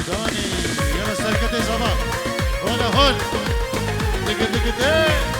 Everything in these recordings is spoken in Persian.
داني يلا سركتي زمان هلا هول دق دق دق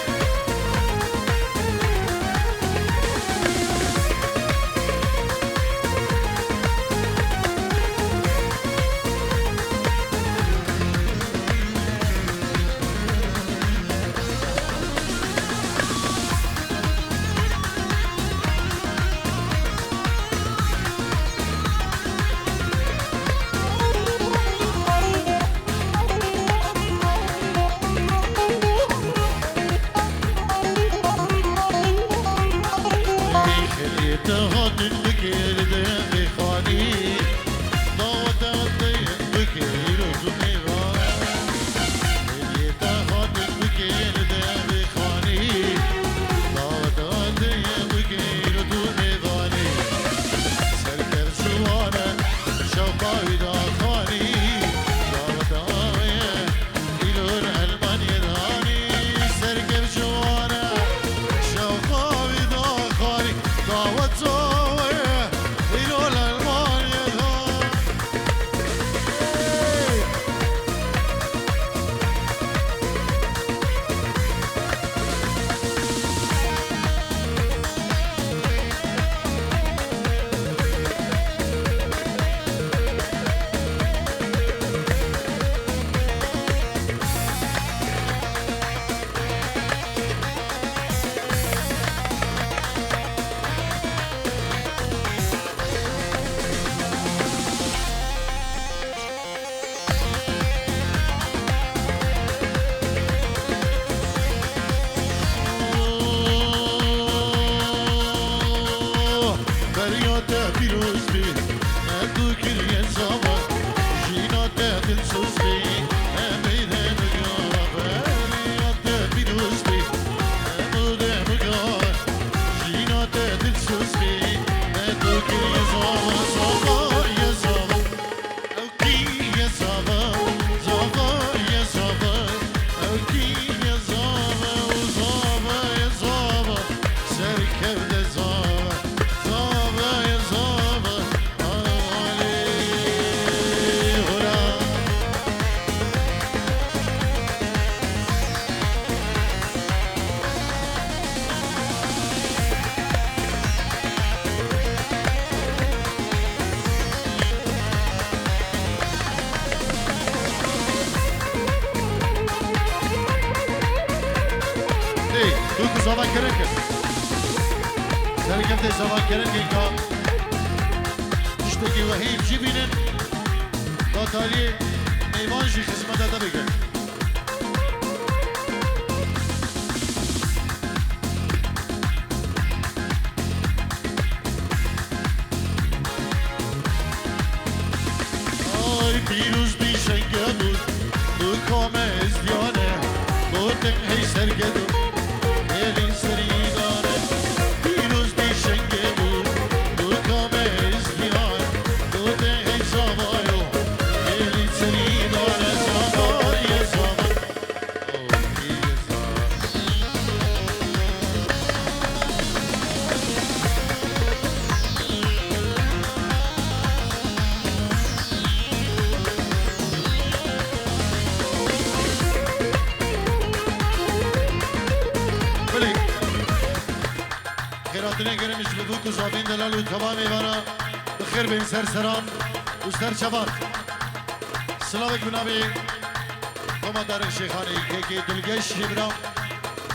زمان کرن کرد سرکفت زمان کرن که تشتکی و هیچ چی بینن تا تالی میوانشی خدمت داده بگن آی پیروز بیشنگه بود دو کام ازدیانه بودن هی سرگدون elin seridane Piruz dişenge bu Dukame izdiyan Dude hey zavayo elin seridane Zavaya zavar Oh iyi zavar خیراتونه گرمش ببوک و زابین دلال و تمام ایوانا بخیر بین سرسران و سرچوان سلاوک بنابی قمدار شیخانی که که دلگش ابرام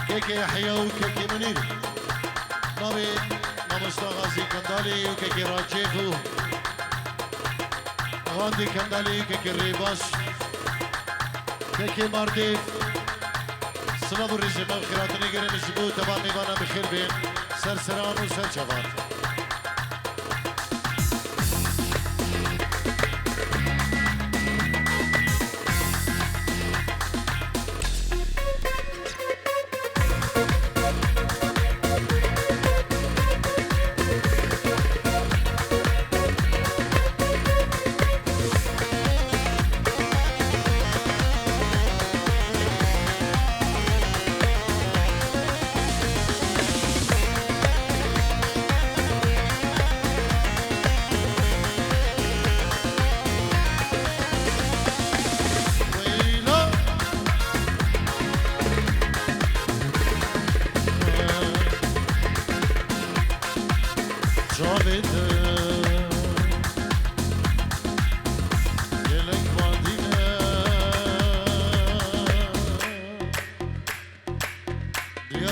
که که یحیا و که که منیر نابی نامستا غازی کندالی و که که راجیف و غاندی کندالی که که ریباش که که مردیف سلاو رژیم خیراتونه گرمش ببوک تمام ایوانا بخیر بین سرسران و سرچوان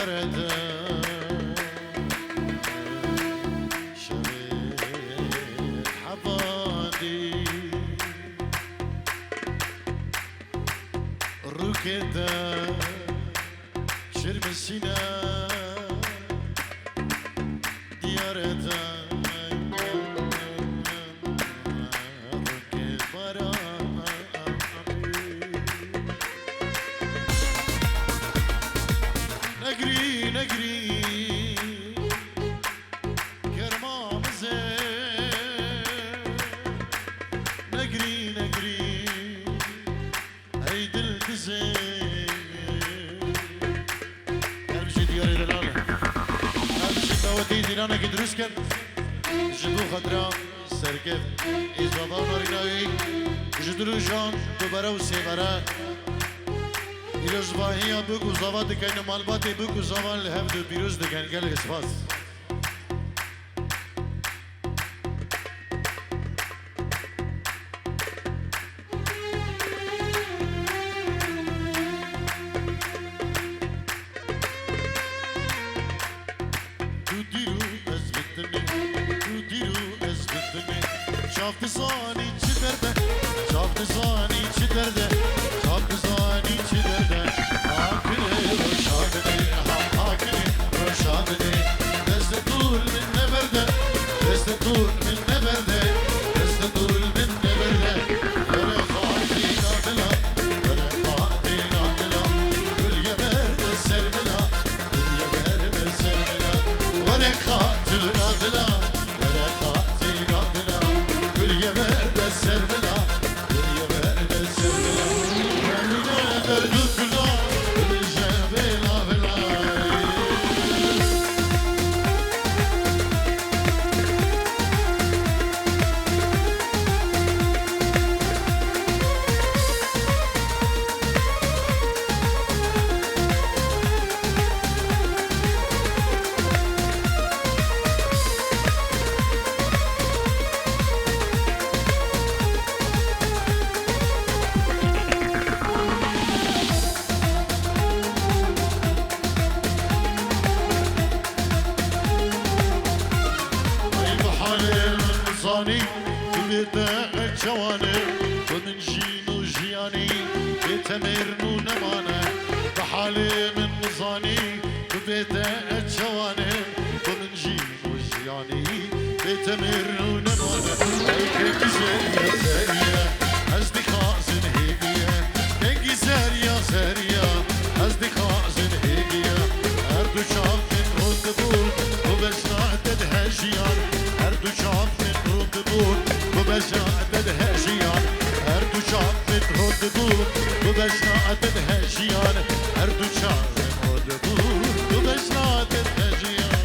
برده شبت حبادي روكدا شرب السنان ديارتا نجري نجري كرمام زين نجري نجري عيد التزين امشي دياري دلالة امشي بودي ديرانا كدروس كان جدو خضرا سركب إزبابا ناريناوي جدرو جان دوباره و سيبره ایروز باهی ها بگو زاوا دکن مالباتی بگو زاوا لحف دو پیروز دکن گل اسفاس تو دیرو از بدنی تو دیرو از بدنی شافت زانی چی درده شافت زانی چی درده شافت زانی چی درده آکلی روشادنی آکلی روشادنی دست دول من نبرده دست دول من نبرده دست دول من نبرده بره خاطی نادلا بره خاطی نادلا گل یبرد سرملا گل یبرد سرملا بره خاطی نادلا بره خاطی نادلا گل یبرد سرملا گل یبرد سرملا رمیده دردو کلا بلجه بلا بلا زاني بيتا الجواني ومن جينو جياني بيتمرنو نمانا بحالي من زاني بيتا الجواني ومن جينو جياني بيتمرنو نمانا كيف زريا زريا أصدقاء زنهيبيا كيف زريا زريا أصدقاء زنهيبيا أردو شاف من رندبول وبشنا تدهجيان أردو شاف bu beşadet heşiyan her du şahmet roddu bu beşadet heşiyan her du şahmet roddu bu beşadet heşiyan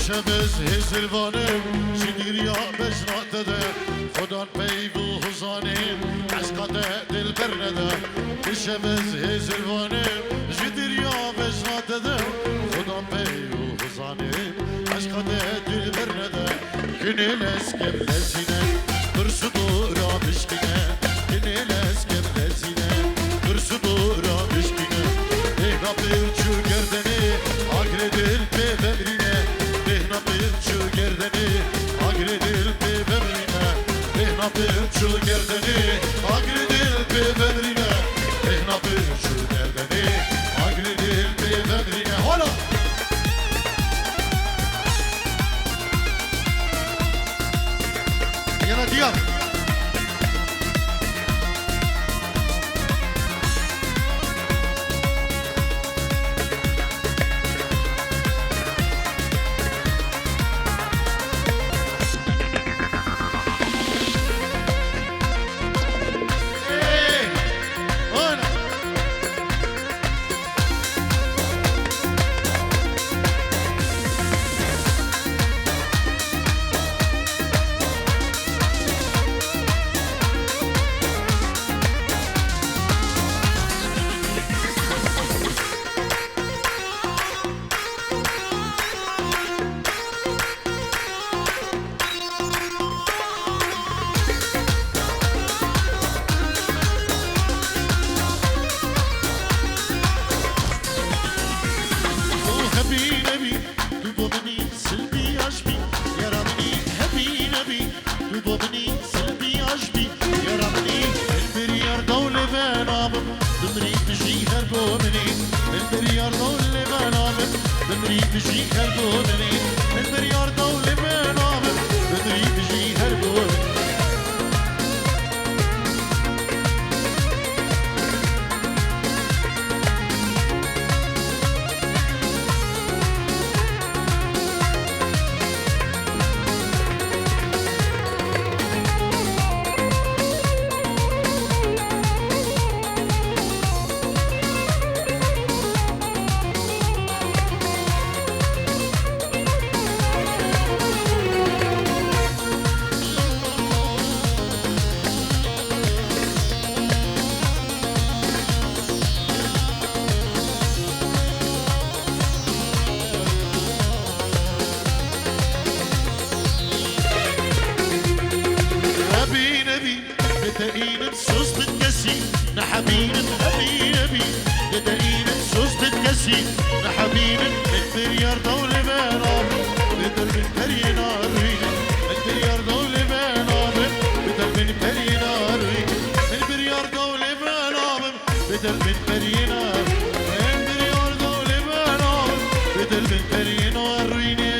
شبز هزلوانم شدیر یا بجنات ده خدان پیو حزانم عشقات دل برنده شبز هزلوانم شدیر یا بجنات ده خدان پیو حزانم عشقات دل برنده کنل اسکم لزینه برسو دورا بشکنه کنل اسکم لزینه برسو دورا بشکنه اینا پیوچو گردنه آگره دل پی بمرینه Behna bir gerdeni agredil pe bebrine Behna bir gerdeni agredil pe bebrine Behna bir gerdeni agredil pe bebrine Hala Yana diyar Bueno. وابني سلبي عجبي يا ربني البريار دولة بنامم دمري بجي خربو مني البريار دولة بنامم دمري بجي خربو مني البريار دولة بنامم دمري بجي خربو مني دقيقة صوص بتكسي نحبينا نبي دقيقة صوص بتكسي نحبينا البريار دولة بنام بدل من برينا روينا البريار دولة بنام بدل من برينا روينا البريار دولة بنام بدل من برينا البريار دولة بنام بدل من برينا روينا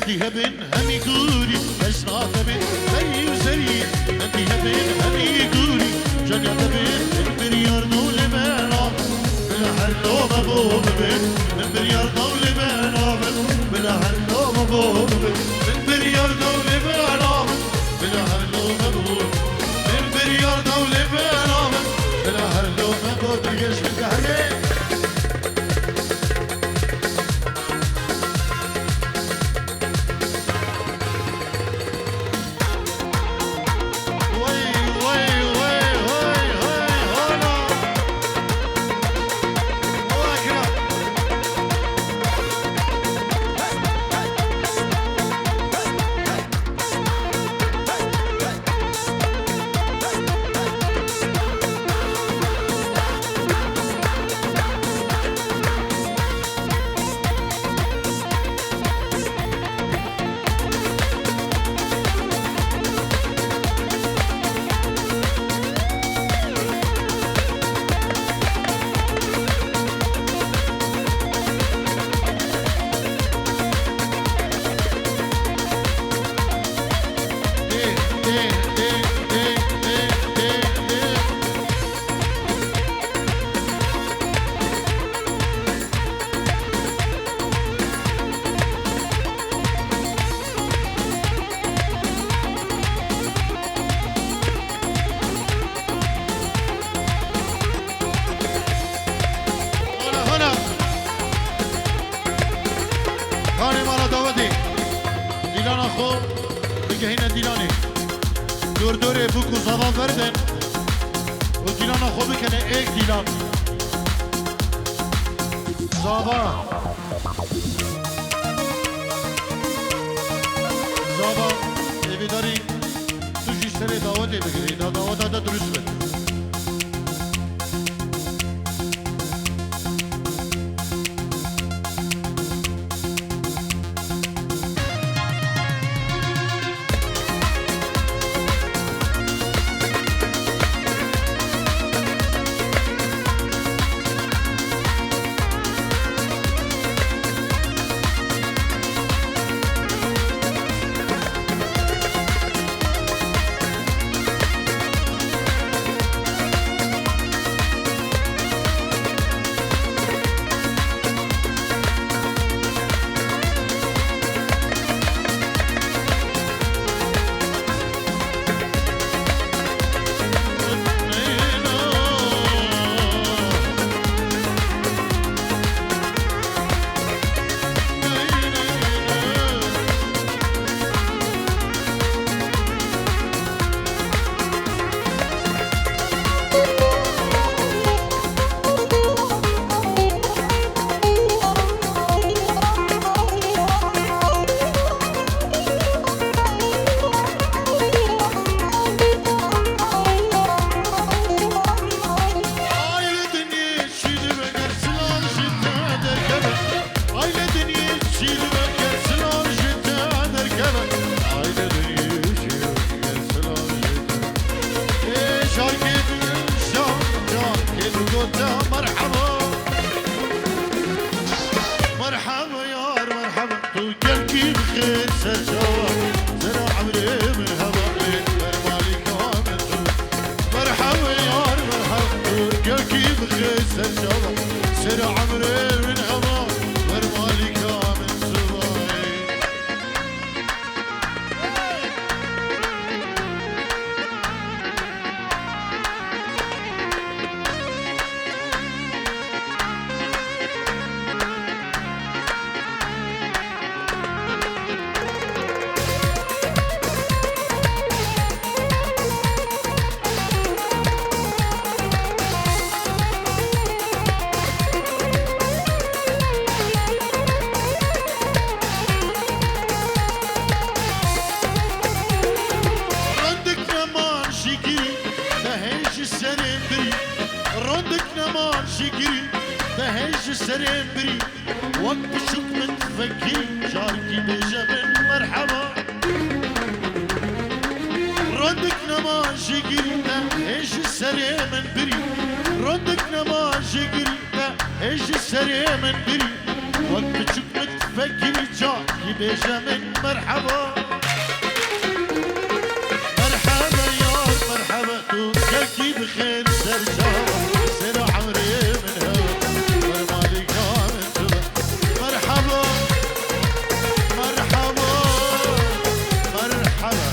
عندي هبن همي قولي بس ناطبن زي وزي عندي هبن همي قولي جنيا تبن البريار دولة بنام بلا حلو مبوب بن البريار دولة بنام بلا حلو مبوب بن البريار دولة بنام بلا حلو مبوب البريار دولة بنام بلا حلو مبوب ترقش في القهرين دور بوکو زبان بردن و دیلان خوبی کنه ایک دیلان زبان ایوی داری تو جیستر دعوتی بگیری دعوت دا درست بده سرجوا سر عمري من هواي برمالي كامل مرحبا يار مرحبا قلكي بخير سرجوا سر عمري من هواي برمالي كامل سواي سرين بري وقت شوك متفكي شاركي بجبل مرحبا ردك نما شقري ايش السرين من بري ردك نما شقري ايش السرين من بري وقت شوك متفكي شاركي بجبل مرحبا مرحبا يا مرحبا توكلكي بخير سرجارة سر عمري من هوا مرحبا مرحبا مرحبا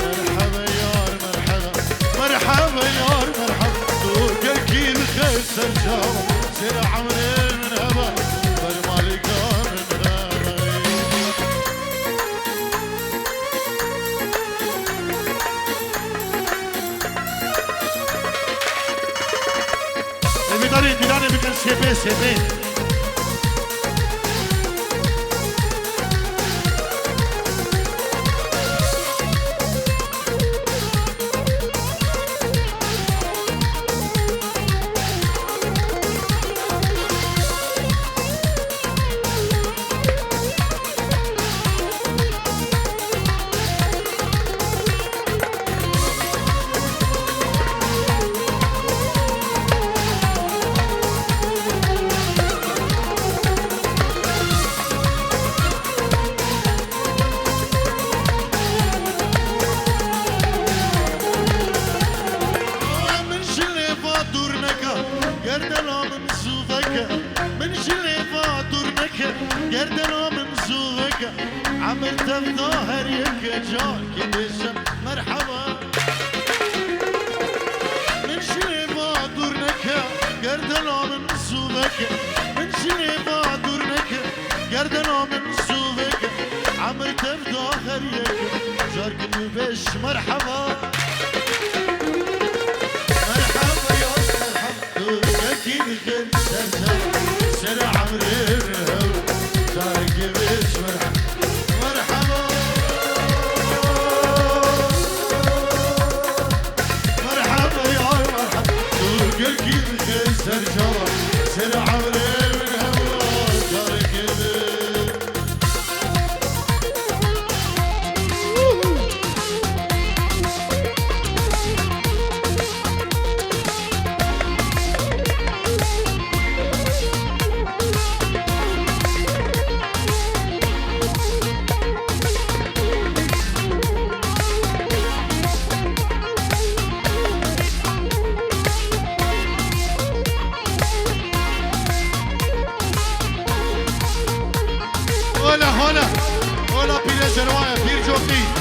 مرحبا يار مرحبا مرحبا يار مرحبا توكلكي بخير سرجارة سر عمري من هوا برمالي كامل Vidane bikin sepe عملت بظاهر يكجاك بشم مرحبا من شريفا دورنك قردنا من صوبك من شريفا دورنك قردنا من صوبك عملت بظاهر يكجاك بش مرحبا مرحبا يا مرحبا يكي بخير سرجا سر عمري جارك بش مرحبا قلكي بخير سرجارة سر عمري من هوا جارك Hola pire servaya, pir jockey.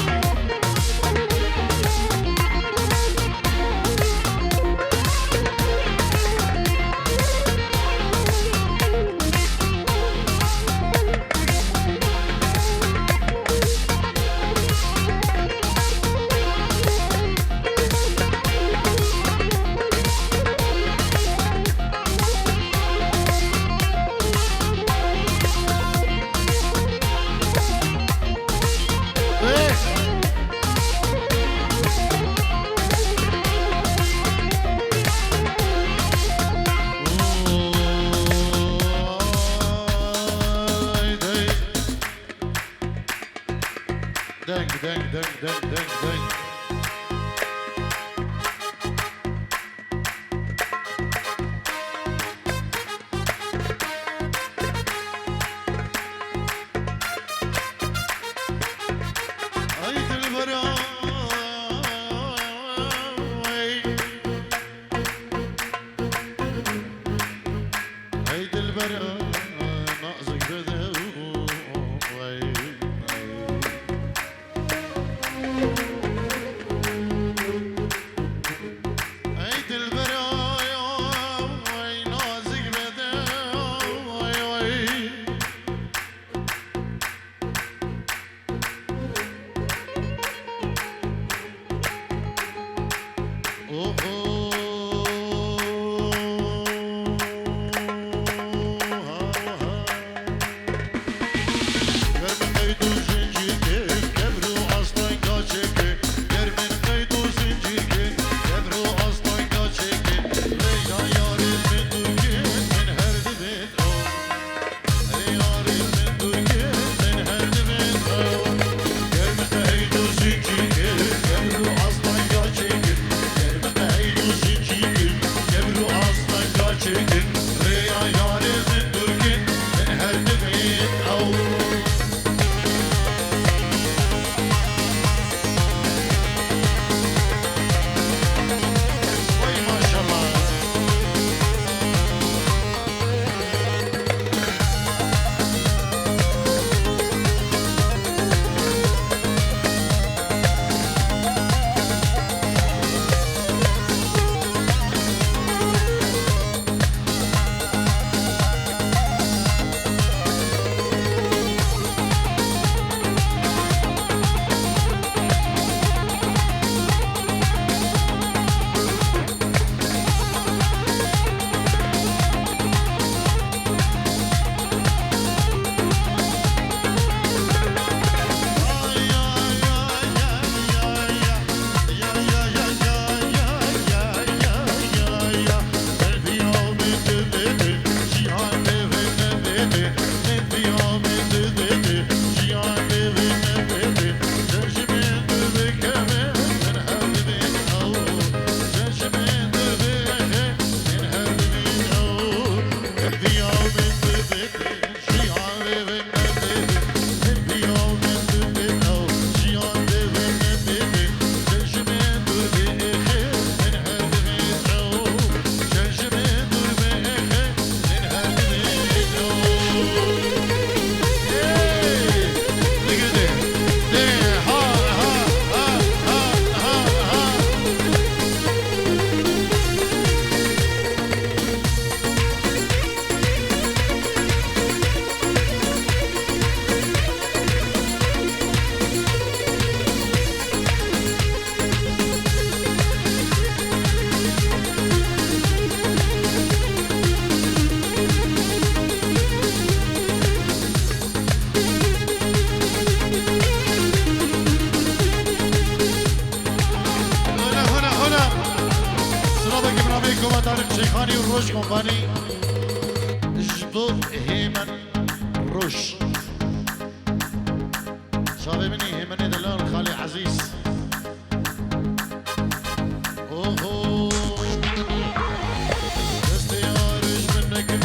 Dang. دلبر نازك بده شيخاني وروش كومباني جبور هيمن روش شابي مني هيمني دلال خالي عزيز اوهو استيارش منك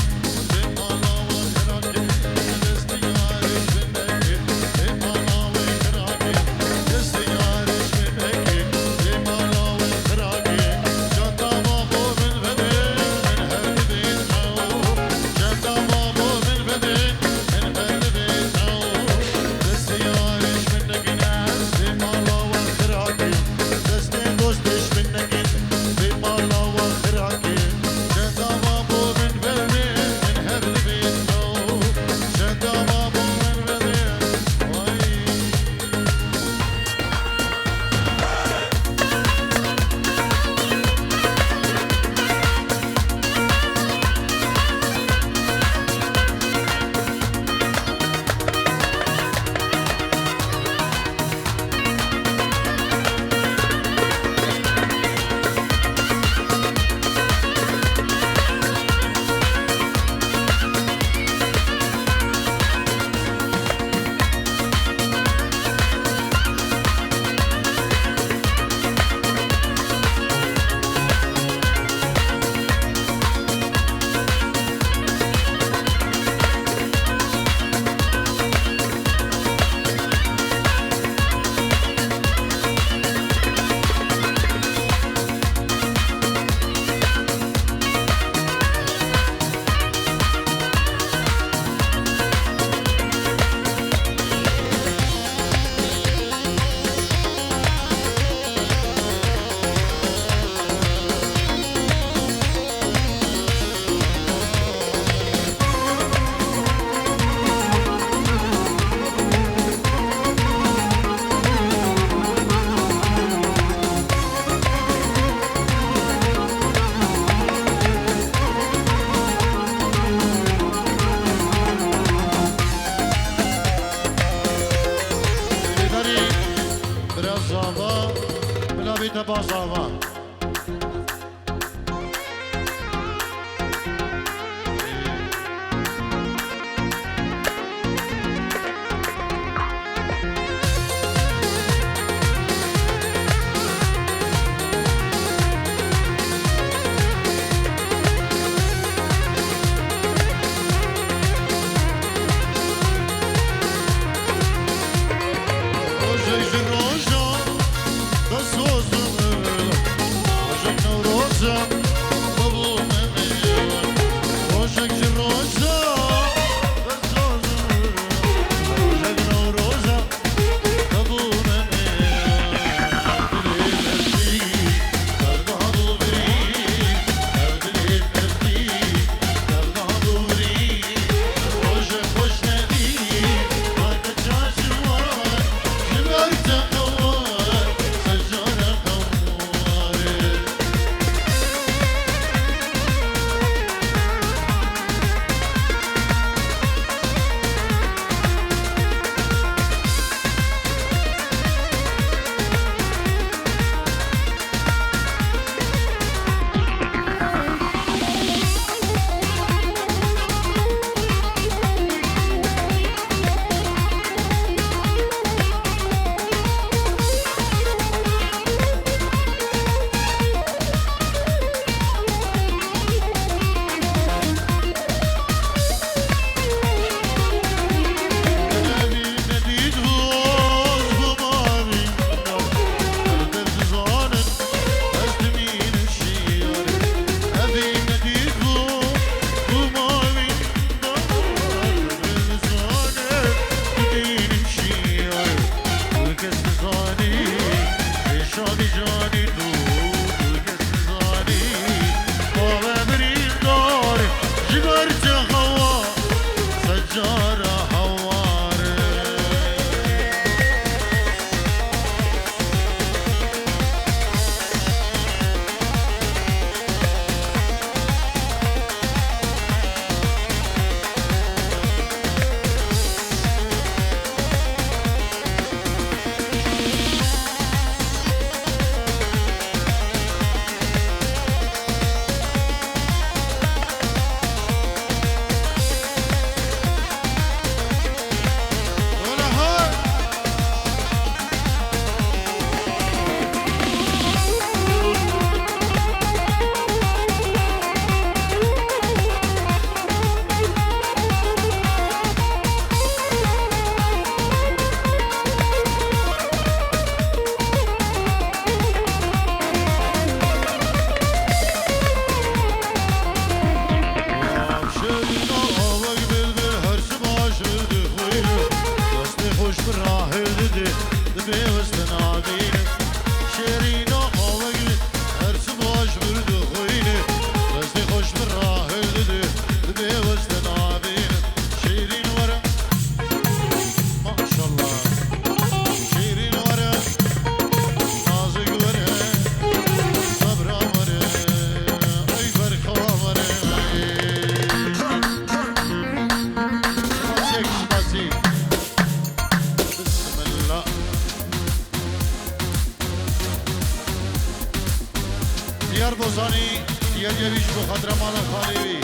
bu خاطر مال خالیوی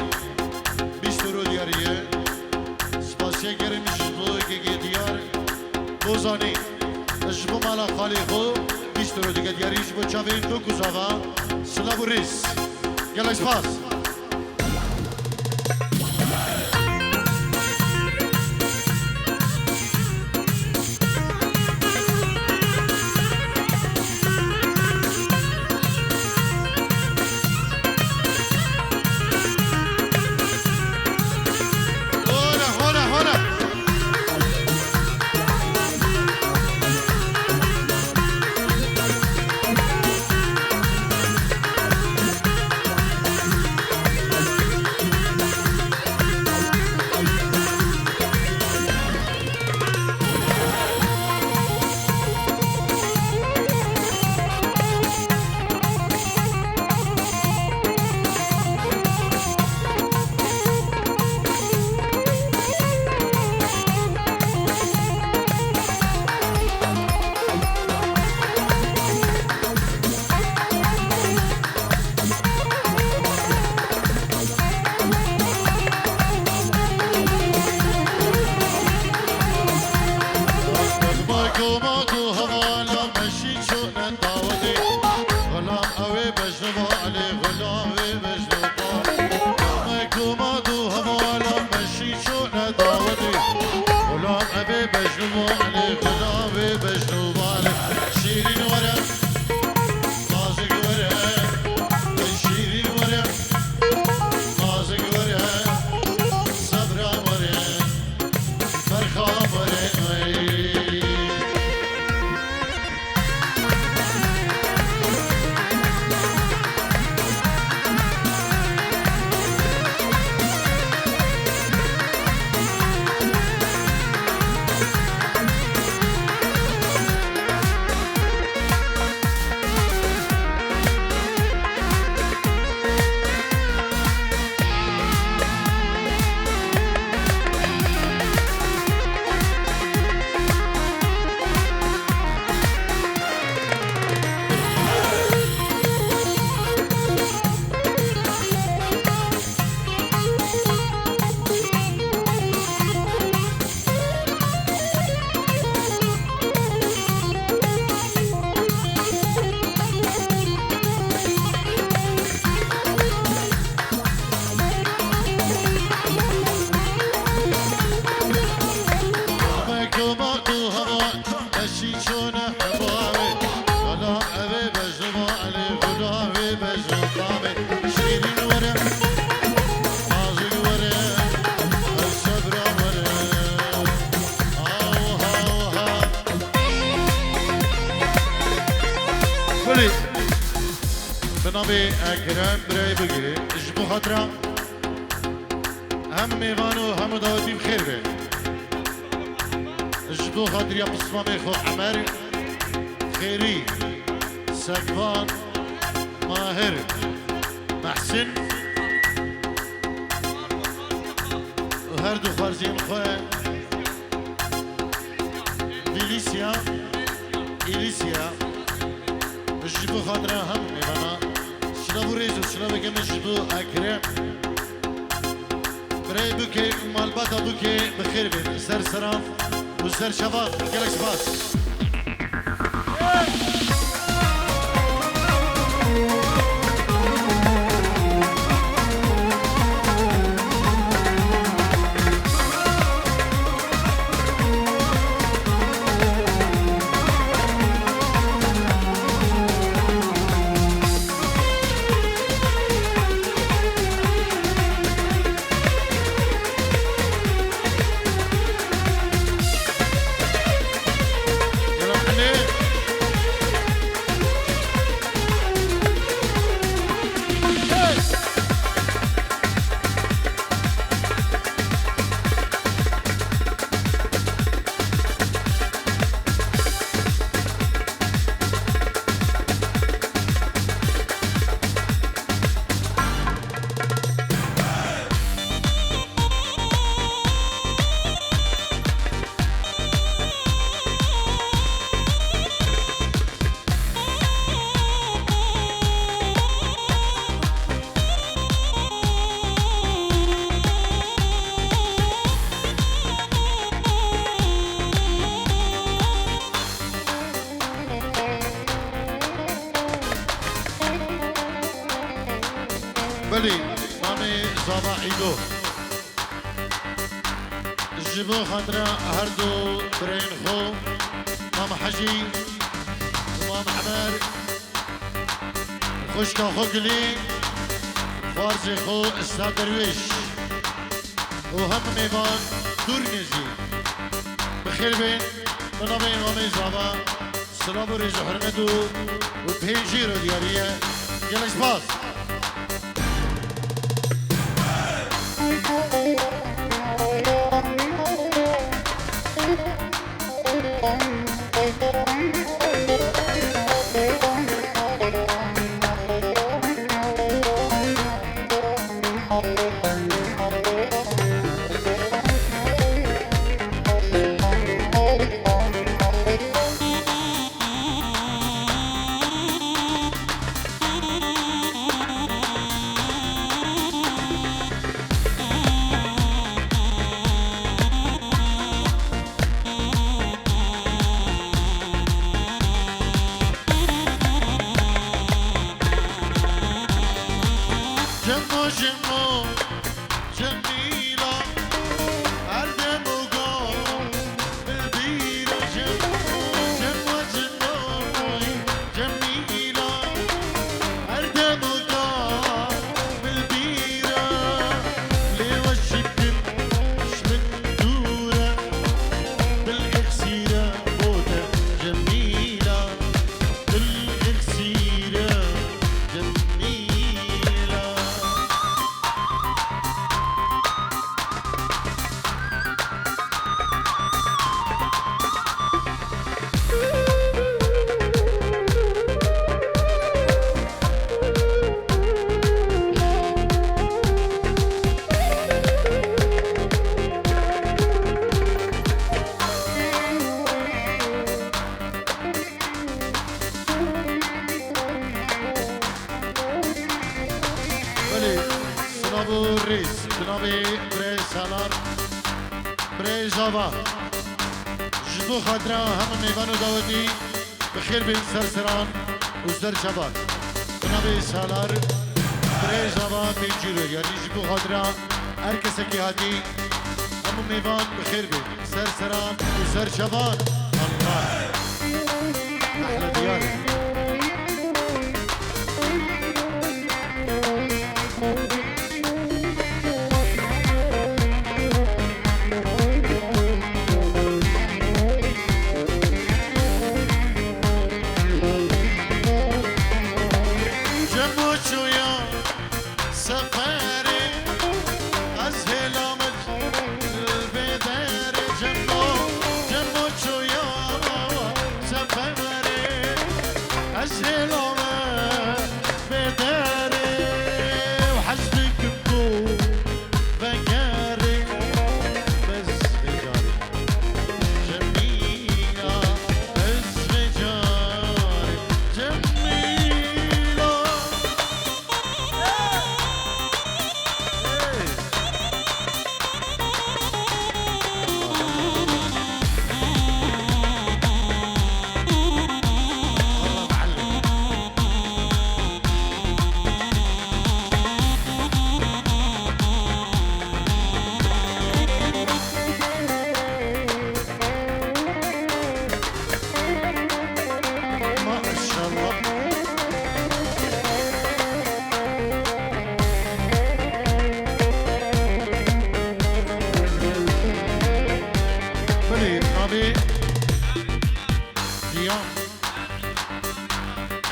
بیست رو دیاریه سپاسیه گرم جبو که دیار بوزانی جبو مال خالی خو بیست رو دیگه دیاری جبو چاوین دو کزاوا سلاب و ریس گلک سپاس بنابي اكرم براي بگیری جبو خاطرم هم میوانو هم دعوتی بخیر به جبو خاطر یا بسمامي خو عمر خيري سقفان ماهر محسن وهر دو خارزين خواه فيليسيا إليسيا جبو خاطر هم میوانا شلابو ريزو شلابو كم جبو اكرم برای بوكي مالباتا بوكي بخير بين سر سرام وسر شباب قالك سباس عيدو جبو خاطر هردو برين خو مام حجي ومام عمر خوشكا خو قلي فارزي خو استاد درويش وهم ميوان دور نجي بخير بين بنابين وامي زابا سلام و ريز و حرمتو و پینجی رو دیاریه گلش باز جمو جمو جميلة أردم وقوم بالبيرة جمو جمو جمو جميلة أردم وقوم بالبيرة لوجهك شمن دورة بالإكسيرة بوتة جميلة بالإكسيرة جميلة سنابو ريس سنابي بري سالار بري جابا جبو خاطرا هم ميوانو داودي بخير بين سرسران وزدر شباب سنابي سالار بري جابا بيجيرو يعني جبو خاطرا هركسكي هاتي هم ميوان بخير بين سرسران وزدر شباب الله أحلى دياري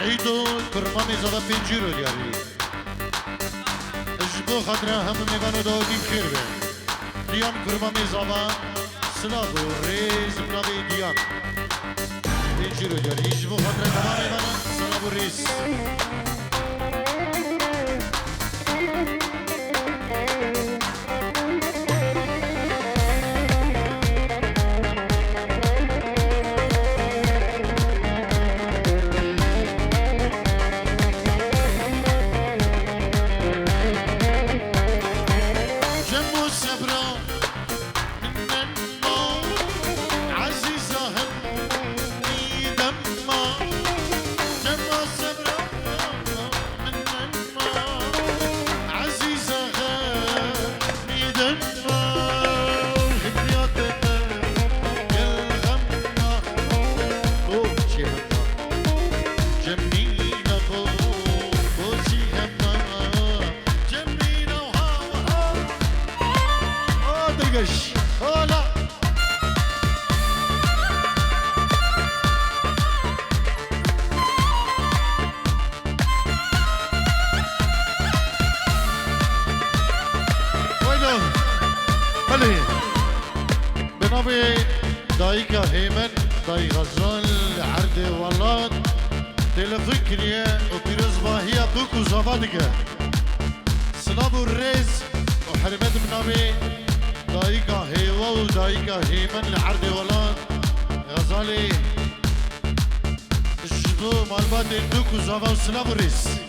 عيدو كرماني زادا بينجيرو دياري اجبو خاطرها هم ميبانو داودي بخير بين ديان كرماني زادا سلابو ريز بنابي ديان بينجيرو دياري اجبو خاطرها تمام ميبانو سلابو ريز بکش حالا بله به نام دایکا هیمن دای غزال عرد ولاد تلفون کریه و پیروز باهی دوکو زابا دیگه سلام و ریز و حرمت به نام دایکا هیوا و دایکا هیمن لعرد ولاد غزالی جدو مالبات دوکو زابا و سلام و ریز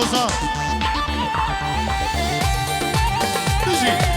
آوازا بجی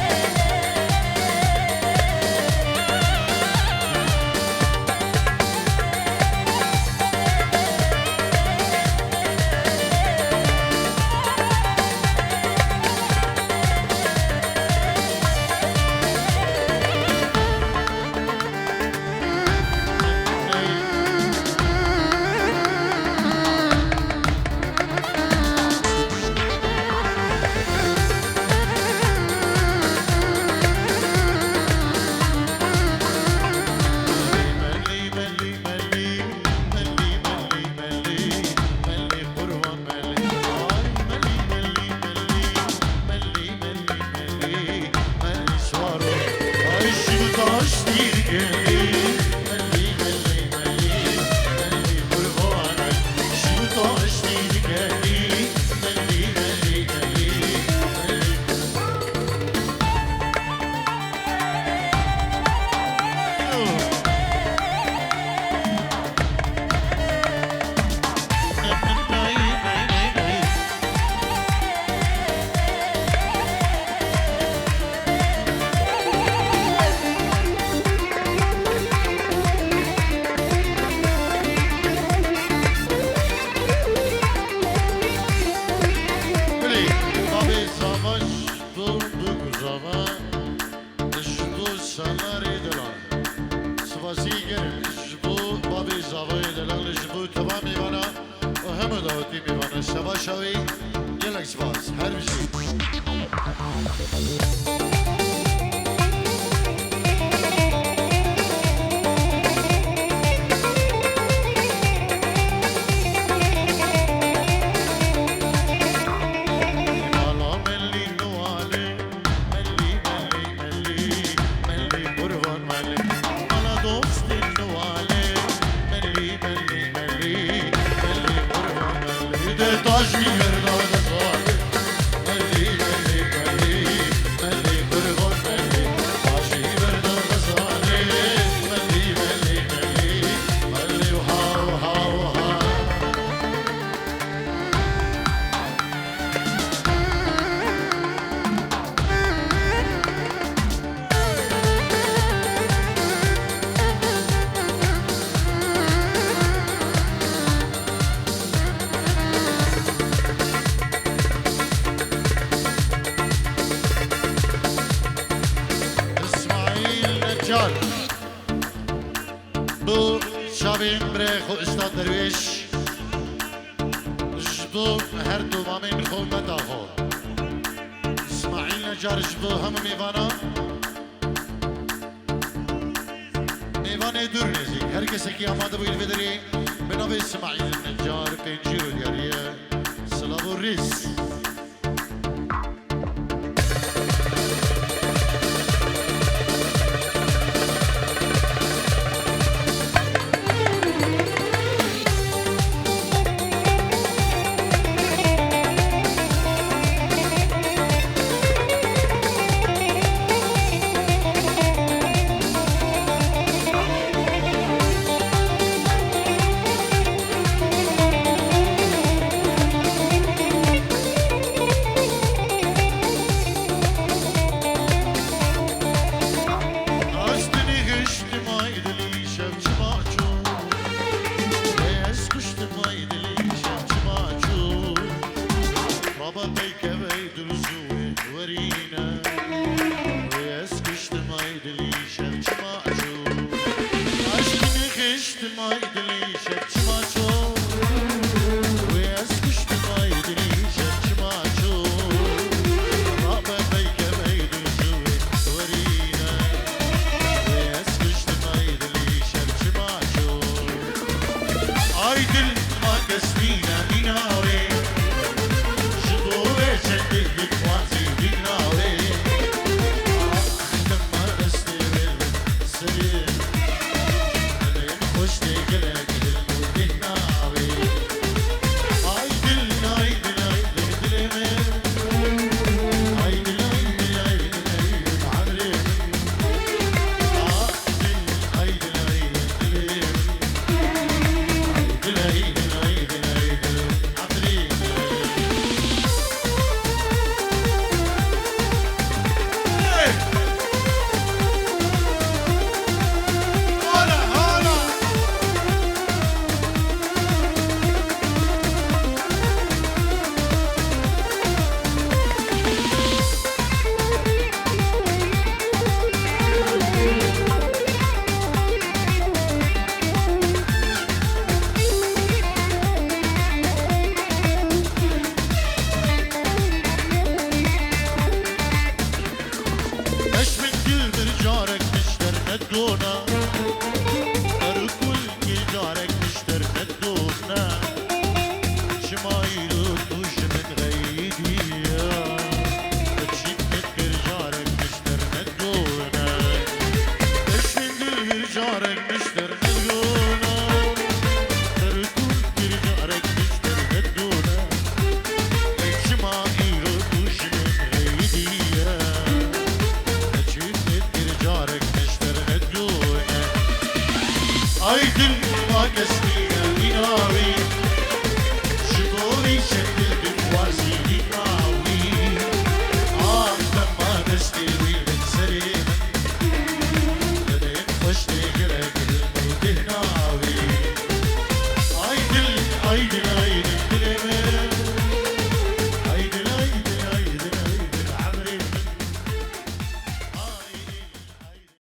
bu şabim bre xo istad derviş jbo her du mamin xo meta xo İsmail Necar jbo hem meyvana meyvane dur nezik herkese ki amadı bu ilvederi benav İsmail Necar penciro diyariye Slavu Riz مسكينة مين راوي